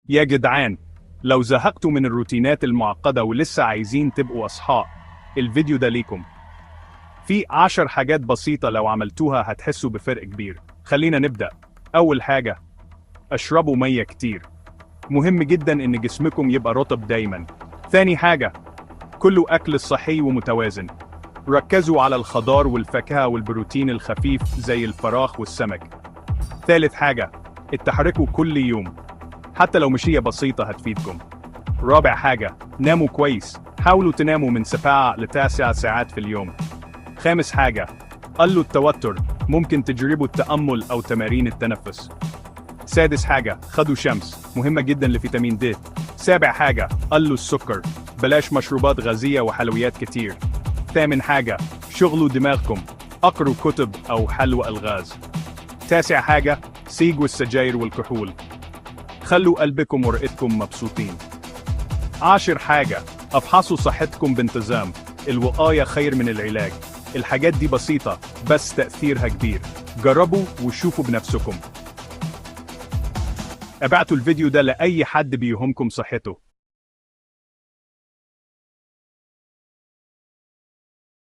يا جدعان، لو زهقتوا من الروتينات المعقدة ولسه عايزين تبقوا أصحاء، الفيديو ده ليكم. في 10 حاجات بسيطة لو عملتوها هتحسوا بفرق كبير. خلينا نبدأ. أول حاجة، اشربوا مية كتير. مهم جدا إن جسمكم يبقى رطب دايما. ثاني حاجة، كلوا أكل صحي ومتوازن. ركزوا على الخضار والفاكهة والبروتين الخفيف زي الفراخ والسمك. ثالث حاجة، اتحركوا كل يوم، حتى لو مشية بسيطة هتفيدكم. رابع حاجة، ناموا كويس. حاولوا تناموا من 7 ل9 ساعات في اليوم. خامس حاجة، قلوا التوتر. ممكن تجربوا التأمل أو تمارين التنفس. سادس حاجة، خدوا شمس، مهمة جدا لفيتامين د. سابع حاجة، قلوا السكر. بلاش مشروبات غازية وحلويات كتير. ثامن حاجة، شغلوا دماغكم. اقروا كتب أو حلوا ألغاز. تاسع حاجة، سيجوا السجاير والكحول. خلوا قلبكم ورئتكم مبسوطين. 10 حاجة، افحصوا صحتكم بانتظام. الوقاية خير من العلاج. الحاجات دي بسيطة بس تأثيرها كبير. جربوا وشوفوا بنفسكم. ابعتوا الفيديو ده لأي حد بيهمكم صحته.